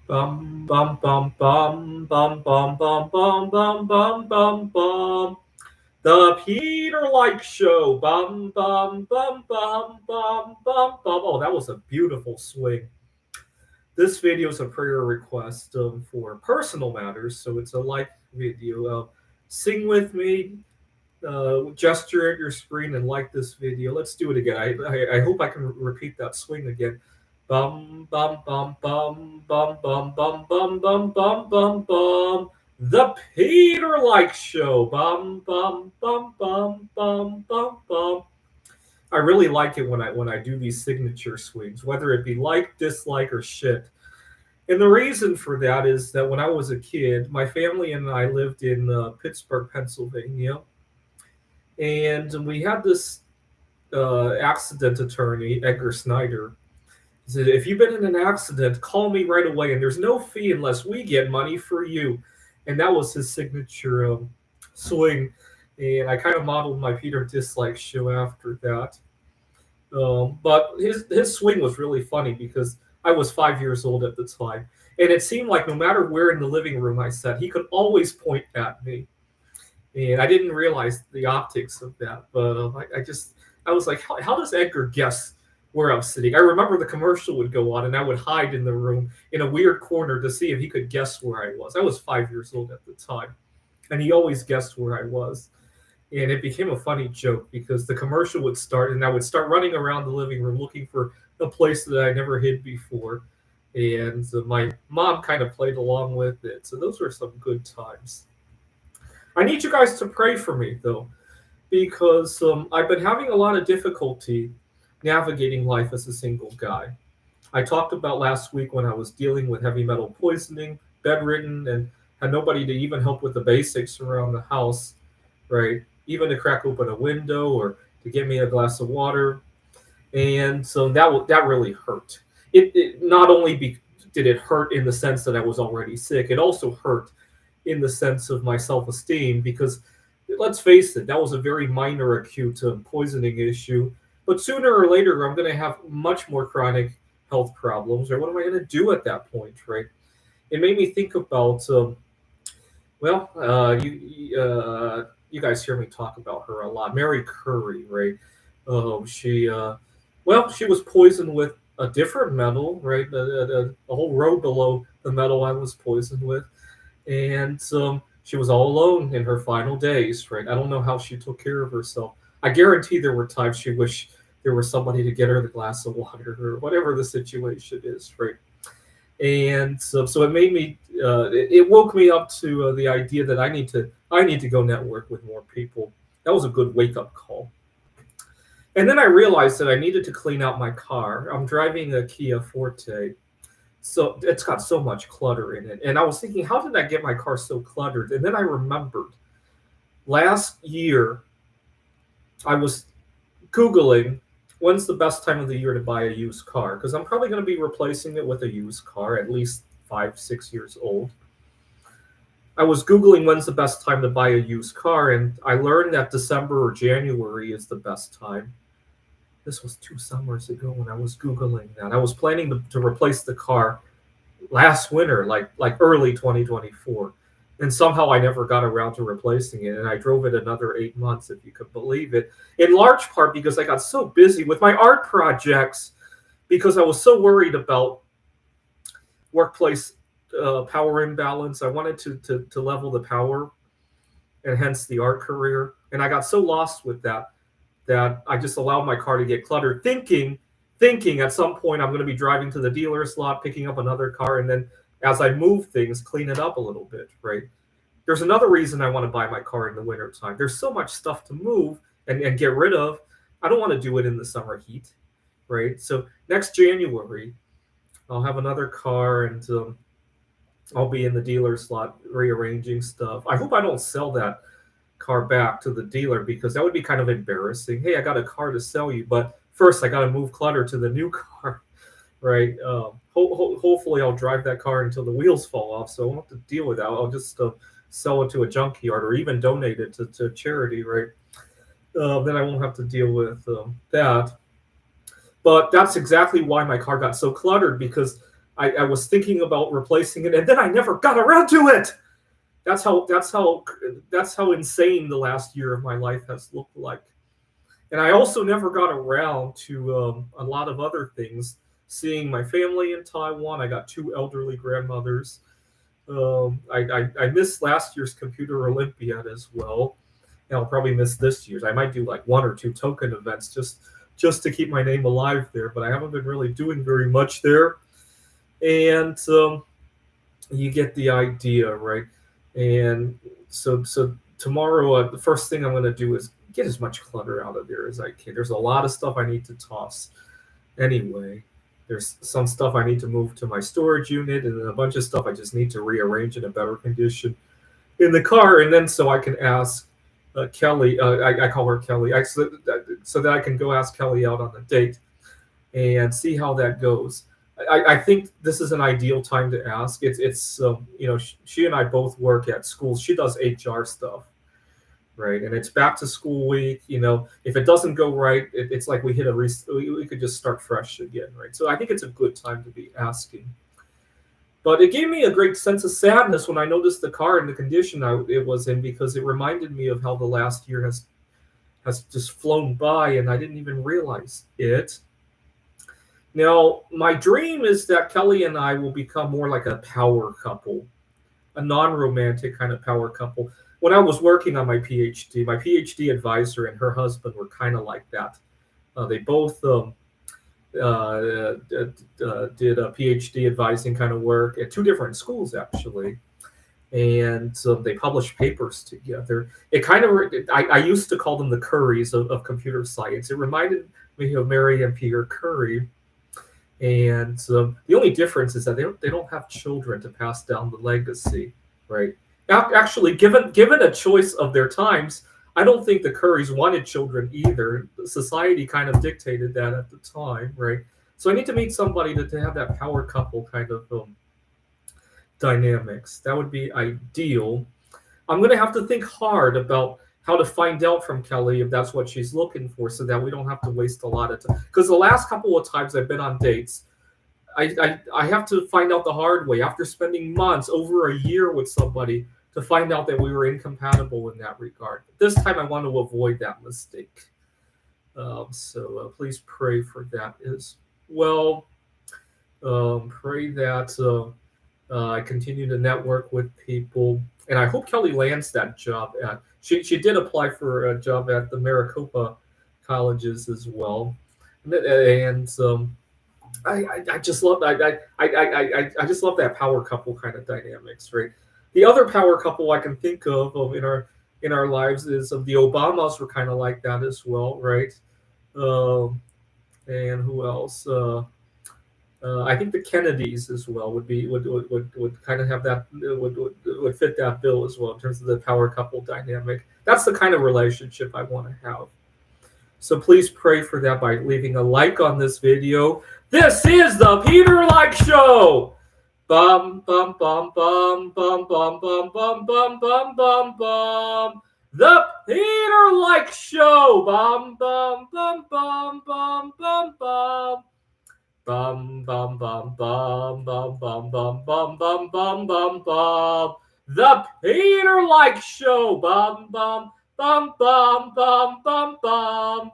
Bum bum bum bum bum bum bum bum bum bum bum bum. The Peter Light Show. Bum bum bum bum bum bum bum. Oh, that was a beautiful swing. This video is a prayer request for personal matters, so it's a like video. Sing with me, gesture at your screen, and like this video. Let's do it again. I hope I can repeat that swing again. Bum bum bum bum bum bum bum bum bum bum bum bum. The Peter Like Show. Bum bum bum bum bum bum bum. I really like it when I do these signature swings, whether it be like, dislike, or shit. And the reason for that is that when I was a kid, my family and I lived in Pittsburgh, Pennsylvania, and we had this accident attorney, Edgar Snyder. He said, "If you've been in an accident, call me right away, and there's no fee unless we get money for you." And that was his signature swing. And I kind of modeled my Peter Dislike show after that. But his swing was really funny because I was 5 years old at the time, and it seemed like no matter where in the living room I sat, he could always point at me, and I didn't realize the optics of that. But I was like, how does Edgar guess where I'm sitting? I remember the commercial would go on, and I would hide in the room in a weird corner to see if he could guess where I was. I was 5 years old at the time, and he always guessed where I was. And it became a funny joke because the commercial would start, and I would start running around the living room looking for a place that I never hid before. And my mom kind of played along with it. So those were some good times. I need you guys to pray for me, though, because I've been having a lot of difficulty navigating life as a single guy. I talked about last week when I was dealing with heavy metal poisoning, bedridden, and had nobody to even help with the basics around the house, right? Even to crack open a window or to get me a glass of water. And so that really hurt. It not only did it hurt in the sense that I was already sick, it also hurt in the sense of my self esteem because let's face it, that was a very minor acute poisoning issue. But sooner or later, I'm going to have much more chronic health problems. Or what am I going to do at that point, right? It made me think about, you guys hear me talk about her a lot. Mary Curry, right? She was poisoned with a different metal, right? A whole row below the metal I was poisoned with, and she was all alone in her final days, right? I don't know how she took care of herself. I guarantee there were times she wished there was somebody to get her the glass of water or whatever the situation is, right? And so it made me, it woke me up to the idea that I need to go network with more people. That was a good wake up call. And then I realized that I needed to clean out my car. I'm driving a Kia Forte, so it's got so much clutter in it. And I was thinking, how did I get my car so cluttered? And then I remembered last year I was Googling when's the best time of the year to buy a used car because I'm probably going to be replacing it with a used car, at least 5, 6 years old. I was Googling when's the best time to buy a used car, and I learned that December or January is the best time. This was 2 summers ago when I was Googling that. I was planning to replace the car last winter, like early 2024. And somehow I never got around to replacing it. And I drove it another 8 months, if you could believe it. In large part because I got so busy with my art projects, because I was so worried about workplace power imbalance. I wanted to level the power and hence the art career. And I got so lost with that I just allowed my car to get cluttered, thinking at some point I'm going to be driving to the dealer's lot, picking up another car, and then as I move things, clean it up a little bit, right? There's another reason I want to buy my car in the wintertime. There's so much stuff to move and get rid of. I don't want to do it in the summer heat, right? So next January, I'll have another car and I'll be in the dealer's lot rearranging stuff. I hope I don't sell that car back to the dealer because that would be kind of embarrassing. Hey, I got a car to sell you, but first I got to move clutter to the new car, right? Hopefully, I'll drive that car until the wheels fall off, so I won't have to deal with that. I'll just sell it to a junkyard or even donate it to charity, right? Then I won't have to deal with that. But that's exactly why my car got so cluttered because I was thinking about replacing it, and then I never got around to it. That's how insane the last year of my life has looked like. And I also never got around to a lot of other things. Seeing my family in Taiwan, I got two elderly grandmothers. I missed last year's Computer Olympiad as well. And I'll probably miss this year's. I might do like one or two token events just to keep my name alive there, but I haven't been really doing very much there. And you get the idea, right? And so tomorrow, the first thing I'm going to do is get as much clutter out of there as I can. There's a lot of stuff I need to toss anyway. There's some stuff I need to move to my storage unit, and then a bunch of stuff I just need to rearrange in a better condition in the car. And then so I can ask Kelly, I call her Kelly, so that I can go ask Kelly out on a date and see how that goes. I think this is an ideal time to ask. It's she and I both work at schools. She does HR stuff, right? And it's back to school week. If it doesn't go right, it's like we hit we could just start fresh again, right? So I think it's a good time to be asking. But it gave me a great sense of sadness when I noticed the car and the condition it was in, because it reminded me of how the last year has just flown by, and I didn't even realize it. Now, my dream is that Kelly and I will become more like a power couple, a non-romantic kind of power couple. When I was working on my PhD advisor and her husband were kind of like that. They both did a PhD advising kind of work at two different schools, actually. And they published papers together. It kind of, I used to call them the Currys of computer science. It reminded me of Mary and Peter Curry. And the only difference is that they don't have children to pass down the legacy, right? Actually, given a choice of their times, I don't think the Currys wanted children either. Society kind of dictated that at the time, right? So I need to meet somebody to have that power couple kind of dynamics. That would be ideal. I'm going to have to think hard about how to find out from Kelly if that's what she's looking for, so that we don't have to waste a lot of time. Because the last couple of times I've been on dates, I have to find out the hard way after spending months, over a year with somebody, to find out that we were incompatible in that regard. This time I want to avoid that mistake. So please pray for that as well. Pray that I continue to network with people. And I hope Kelly lands that job at. She did apply for a job at the Maricopa colleges as well, and I just love I just love that power couple kind of dynamics, right? The other power couple I can think of in our lives is the Obamas were kind of like that as well, right? And who else? I think the Kennedys as well would kind of have that would fit that bill as well in terms of the power couple dynamic. That's the kind of relationship I want to have. So please pray for that by leaving a like on this video. This is the Peter Like Show. Bum bum bum bum bum bum bum bum bum bum bum bum. The Peter Like Show. Bum bum bum bum bum bum bum. Bum bum bum bum bum bum bum bum bum bum bum bum. The Peter Like Show. Bum bum bum bum bum bum bum.